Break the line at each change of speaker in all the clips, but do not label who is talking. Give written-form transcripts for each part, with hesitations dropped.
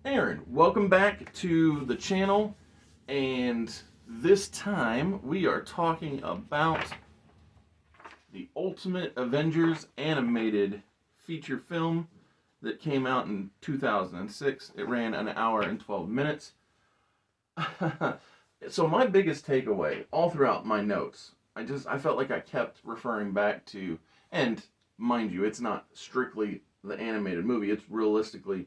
Aaron, welcome back to the channel, and this time we are talking about the Ultimate Avengers animated feature film that came out in 2006. It ran an hour and 12 minutes. So my biggest takeaway all throughout my notes, I felt like I kept referring back to, and mind you, it's not strictly the animated movie, it's realistically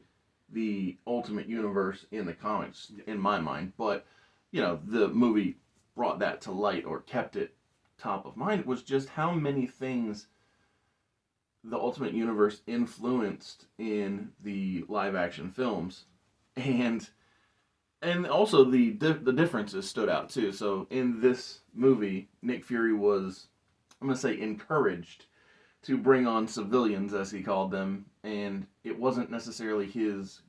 the Ultimate Universe in the comics, in my mind. But, you know, the movie brought that to light or kept it top of mind. It was just how many things the Ultimate Universe influenced in the live action films. And also the differences stood out too. So in this movie, Nick Fury was, I'm going to say, encouraged to bring on civilians, as he called them, and it wasn't necessarily his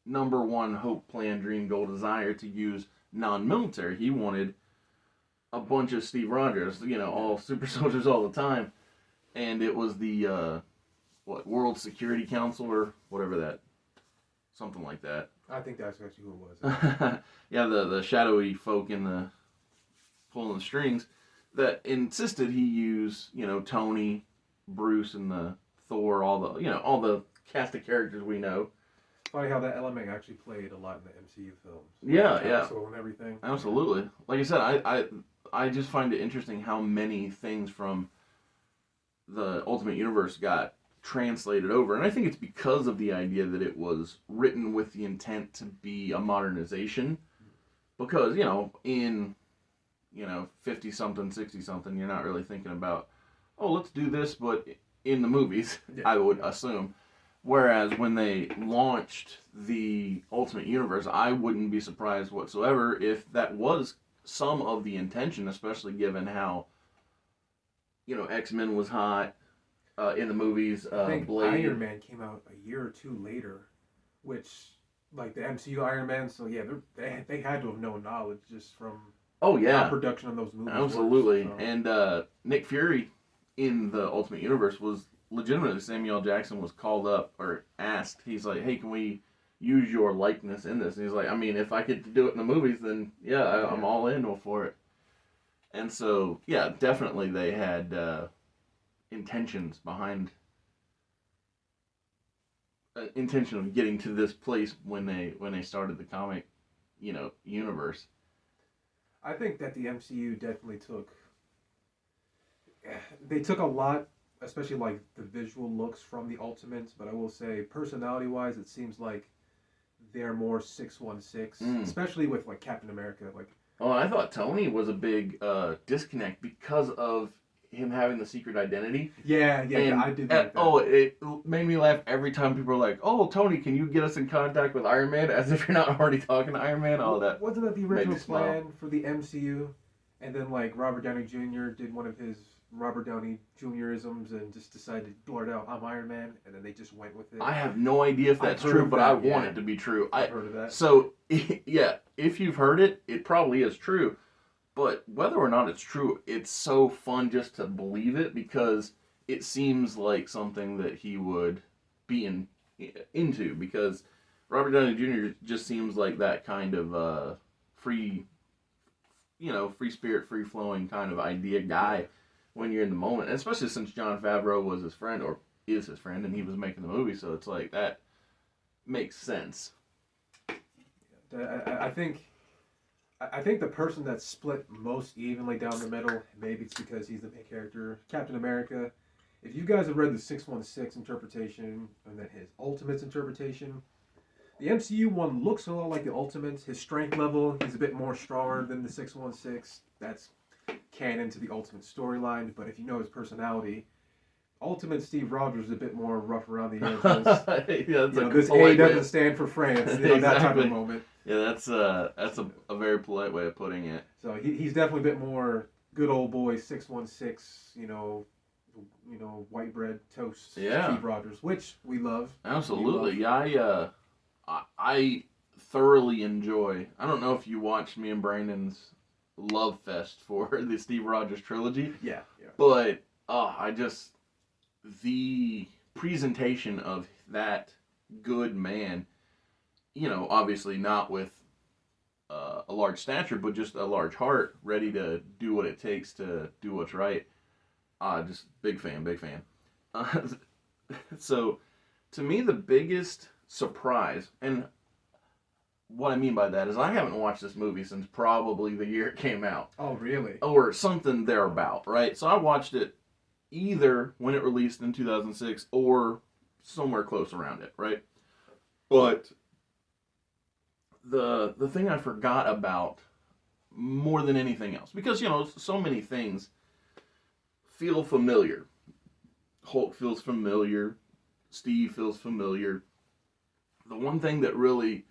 number one hope, plan, dream, goal, desire to use non-military. He wanted a bunch of Steve Rogers, you know, all super soldiers all the time, and it was the World Security Council or whatever that, something like that.
I think that's actually who it was.
Yeah, the shadowy folk in the pulling the strings that insisted he use, you know, Tony, Bruce, and the Thor, all the cast of characters we know.
Funny how that element actually played a lot in the MCU films.
Yeah, yeah,
and everything.
absolutely. Like I said, I just find it interesting how many things from the Ultimate Universe got translated over, and I think it's because of the idea that it was written with the intent to be a modernization. Because, you know, in 50 something, 60 something, you're not really thinking about, oh, let's do this, but in the movies, yeah. I would assume. Whereas when they launched the Ultimate Universe, I wouldn't be surprised whatsoever if that was some of the intention, especially given how, you know, X-Men was hot in the movies.
I think
Blade.
Iron Man came out a year or two later, which, like the MCU Iron Man, so yeah, they had to have known knowledge just from how production on those movies
absolutely.
Works, so.
And Nick Fury in the Ultimate Universe was legitimately, Samuel Jackson was called up or asked, he's like, hey, can we use your likeness in this? And he's like, I mean, if I could do it in the movies, then yeah, I'm all in for it. And so, yeah, definitely they had intentions behind intention of getting to this place when they started the comic, you know, universe.
I think that the MCU definitely took a lot, especially like the visual looks from the Ultimates, but I will say personality-wise, it seems like they're more 616, especially with like Captain America. Like,
oh, I thought Tony was a big disconnect because of him having the secret identity.
Yeah, and I did like that.
Oh, it made me laugh every time people were like, "Oh, Tony, can you get us in contact with Iron Man?" As if you're not already talking to Iron Man. All that.
Wasn't that the original plan for the MCU? And then like Robert Downey Jr. did one of his Robert Downey Jr.isms and just decided to blurt out, "I'm Iron Man," and then they just went with it.
I have no idea if that's true, but I want it to be true.
I've heard of that.
So, yeah, if you've heard it, it probably is true. But whether or not it's true, it's so fun just to believe it because it seems like something that he would be into. Because Robert Downey Jr. just seems like that kind of free spirit, free flowing kind of idea guy when you're in the moment. And especially since Jon Favreau was his friend or is his friend, and he was making the movie, so it's like that makes sense.
I think the person that's split most evenly down the middle, maybe it's because he's the main character, Captain America. If you guys have read the 616 interpretation and then his Ultimates interpretation, the MCU one looks a lot like the Ultimates. His strength level, he's a bit more stronger than the 616. That's canon to the Ultimate storyline. But if you know his personality, Ultimate Steve Rogers is a bit more rough around the edges.
Yeah,
this A doesn't stand for France.
Exactly.
That type of moment.
Yeah, that's a very polite way of putting it.
So he's definitely a bit more good old boy 616. White bread toast.
Yeah.
Steve Rogers, which we love.
Absolutely. Yeah, I thoroughly enjoy. I don't know if you watched me and Brandon's love fest for the Steve Rogers trilogy,
Yeah, yeah.
but I just the presentation of that good man. Obviously not with a large stature, but just a large heart, ready to do what it takes to do what's right. Just big fan, big fan. Uh, so, to me, the biggest surprise, and what I mean by that is I haven't watched this movie since probably the year it came out,
Oh, really?
or something thereabout, right? So I watched it either when it released in 2006 or somewhere close around it, right? But the thing I forgot about more than anything else, because so many things feel familiar. Hulk feels familiar. Steve feels familiar. The one thing that really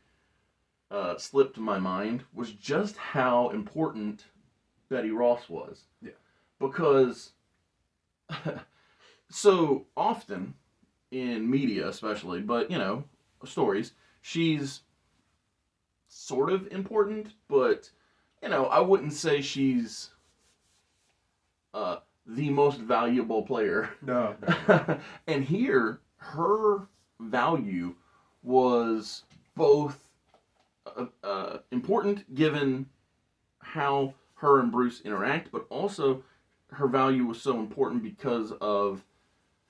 slipped my mind was just how important Betty Ross was.
Yeah.
Because so often in media, especially, but stories, she's sort of important, but I wouldn't say she's the most valuable player.
No.
And here, her value was both important given how her and Bruce interact, but also her value was so important because of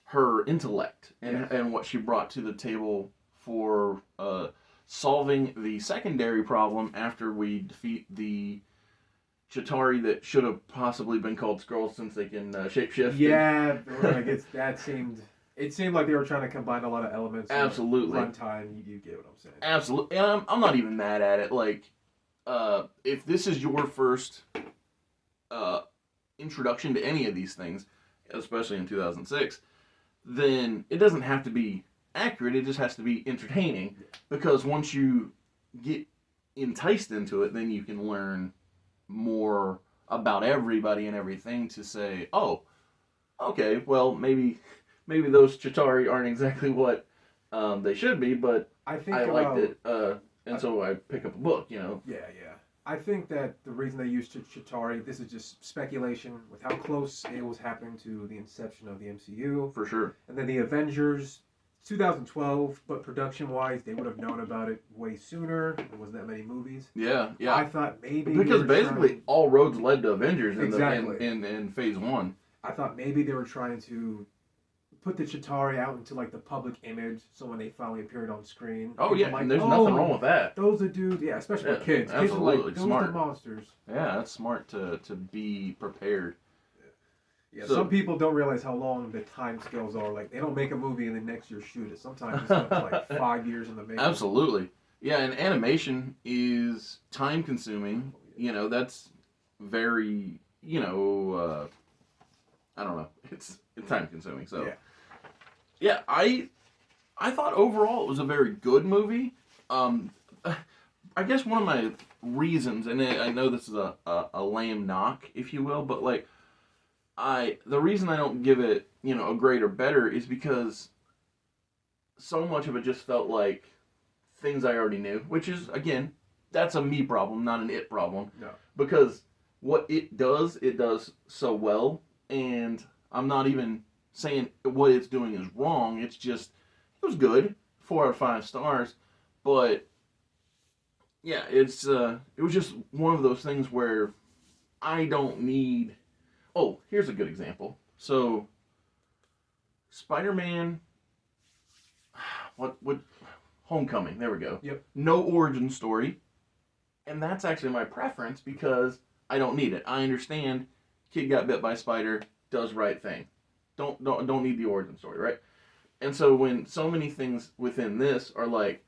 her intellect and what she brought to the table for solving the secondary problem after we defeat the Chitauri that should have possibly been called Skrulls since they can shapeshift.
Yeah, like it seemed like they were trying to combine a lot of elements.
Absolutely.
Runtime, you get what I'm saying.
Absolutely, and I'm not even mad at it. Like, if this is your first introduction to any of these things, especially in 2006, then it doesn't have to be accurate. It just has to be entertaining. Because once you get enticed into it, then you can learn more about everybody and everything to say, oh, okay, well, maybe those Chitauri aren't exactly what they should be, but I liked it, and so I pick up a book,
Yeah, yeah. I think that the reason they used Chitauri, this is just speculation, with how close it was happening to the inception of the MCU.
For sure.
And then the Avengers, 2012, but production-wise, they would have known about it way sooner. There wasn't that many movies.
Yeah, yeah.
I thought maybe
because basically all roads led to Avengers
Exactly.
in Phase 1.
I thought maybe they were trying to put the Chitauri out into like the public image, so when they finally appeared on screen,
Oh yeah, and there's nothing wrong with that.
Those are dudes, yeah, especially for kids.
Absolutely,
kids are like, those
smart.
are monsters.
Yeah, that's smart to be prepared.
Yeah, so, some people don't realize how long the time scales are. Like, they don't make a movie and then next year shoot it. Sometimes it's like 5 years in the making.
Absolutely. Yeah, and animation is time consuming. That's very, I don't know. It's time consuming. So, yeah, I thought overall it was a very good movie. I guess one of my reasons, and I know this is a lame knock, if you will, but like, the reason I don't give it, a grade or better is because so much of it just felt like things I already knew, which is, again, that's a me problem, not an it problem.
No.
Because what it does so well, and I'm not even saying what it's doing is wrong, it's just, it was good, 4 out of 5 stars, but, yeah, it was just one of those things where I don't need. Oh, here's a good example. So, Spider-Man, what Homecoming, there we go.
Yep.
No origin story, and that's actually my preference because I don't need it. I understand, kid got bit by a spider, does right thing. Don't need the origin story, right? And so when so many things within this are like,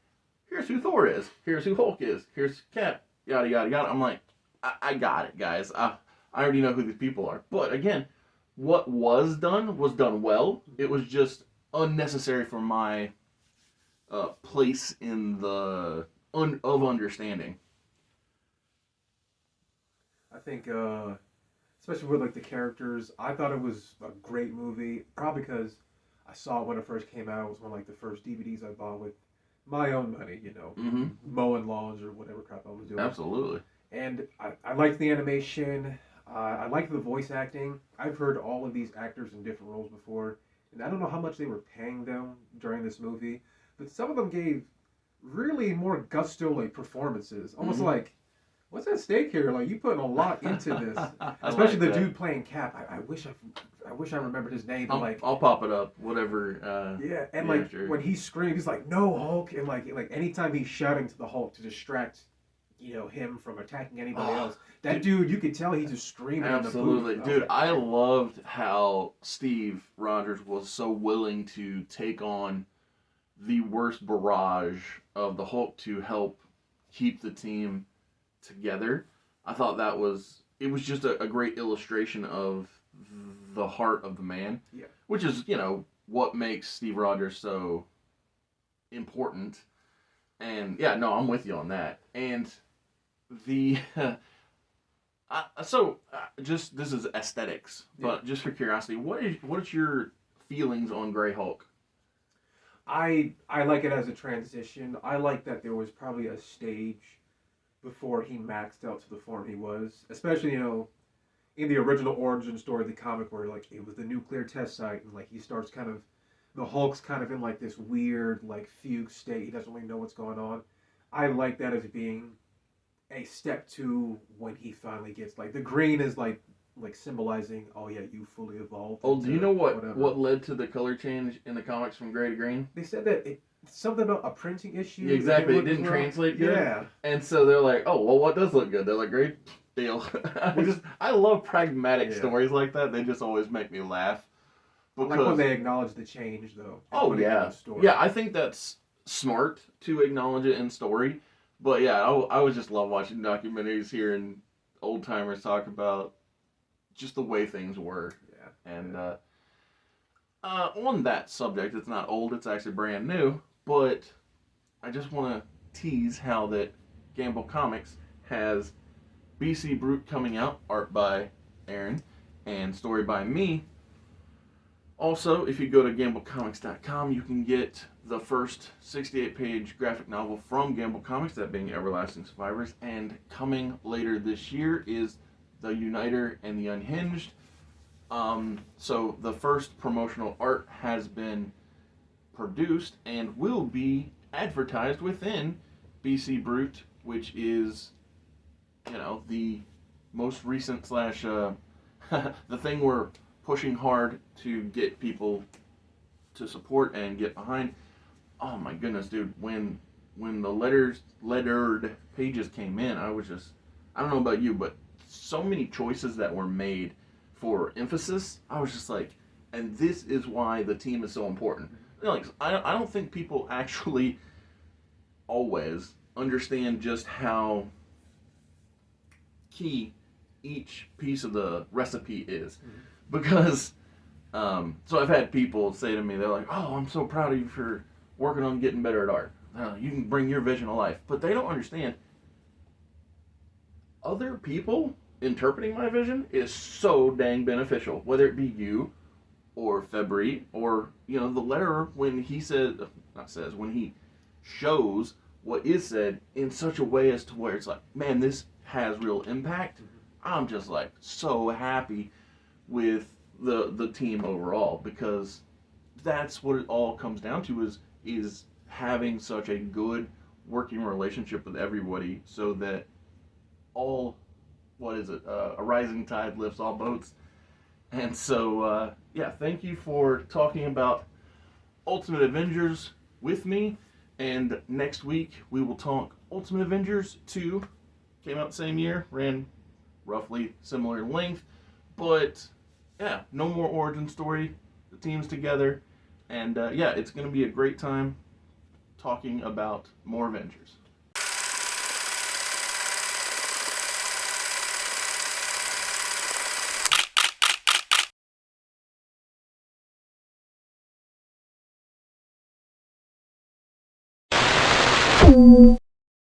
here's who Thor is, here's who Hulk is, here's Cap, yada yada yada, I'm like, I got it, guys. I already know who these people are. But again, what was done well. It was just unnecessary for my place in the of understanding.
I think, especially with like the characters, I thought it was a great movie. Probably because I saw it when it first came out. It was one of like the first DVDs I bought with my own money,
Mm-hmm.
mowing lawns or whatever crap I was doing.
Absolutely.
And I liked the animation. I liked the voice acting. I've heard all of these actors in different roles before, and I don't know how much they were paying them during this movie, but some of them gave really more gusto like performances, almost
Mhm.
like, what's at stake here? Like you putting a lot into this,
I
especially
like
the
that.
dude playing Cap. I wish I remembered his name, but like,
I'll pop it up. Whatever.
yeah, and
Yeah,
like
sure.
when he screams, he's like, "No, Hulk!" And like anytime he's shouting to the Hulk to distract, him from attacking anybody
Oh,
else. That dude, you could tell he's just screaming
absolutely,
in the booth.
dude. I loved how Steve Rogers was so willing to take on the worst barrage of the Hulk to help keep the team together. I thought that was it was just a great illustration of the heart of the man,
Yeah.
which is what makes Steve Rogers so important. And yeah, no, I'm with you on that. And the just this is aesthetics, but just for curiosity, what's your feelings on Gray Hulk?
I like it as a transition. I like that there was probably a stage before he maxed out to the form he was, especially in the original origin story of the comic where like it was the nuclear test site and like he starts kind of the Hulk's kind of in like this weird like fugue state. He doesn't really know what's going on. I like that as being a step to when he finally gets like the green is like symbolizing, oh yeah, you fully evolved.
Oh, do you
Into
know what
whatever.
what led to the color change in the comics from gray to green?
They said that something about a printing issue.
Yeah, exactly, it
look as
didn't
well.
translate good.
Yeah,
And so they're like, oh, well, what does look good? They're like, great deal. I love pragmatic
Yeah.
stories like that. They just always make me laugh.
I like when they acknowledge the change though. And
Oh
put it in
yeah,
the story.
yeah. I think that's smart to acknowledge it in story. But yeah, I was just love watching documentaries here and old timers talk about just the way things were.
Yeah.
And on that subject, it's not old; it's actually brand new. But I just want to tease how that Gamble Comics has BC Brute coming out, art by Aaron, and story by me. Also, if you go to gamblecomics.com, you can get the first 68-page graphic novel from Gamble Comics, that being Everlasting Survivors. And coming later this year is The Uniter and the Unhinged. So the first promotional art has been produced and will be advertised within BC Brute, which is, the most recent slash the thing we're pushing hard to get people to support and get behind. Oh my goodness, dude! When the lettered pages came in, I don't know about you, but so many choices that were made for emphasis. I was just like, and this is why the team is so important. Like, I don't think people actually always understand just how key each piece of the recipe is. Because, so I've had people say to me, they're like, oh, I'm so proud of you for working on getting better at art. You can bring your vision to life. But they don't understand other people interpreting my vision is so dang beneficial. Whether it be you or February or, the letterer when he when he shows what is said in such a way as to where it's like, man, this has real impact. I'm just like so happy with the team overall, because that's what it all comes down to is having such a good working relationship with everybody, so that all a rising tide lifts all boats. And so yeah, thank you for talking about Ultimate Avengers with me. And next week we will talk Ultimate Avengers 2. Came out the same year, ran roughly similar length, but yeah, no more origin story. The team's together, and yeah, it's going to be a great time talking about more Avengers.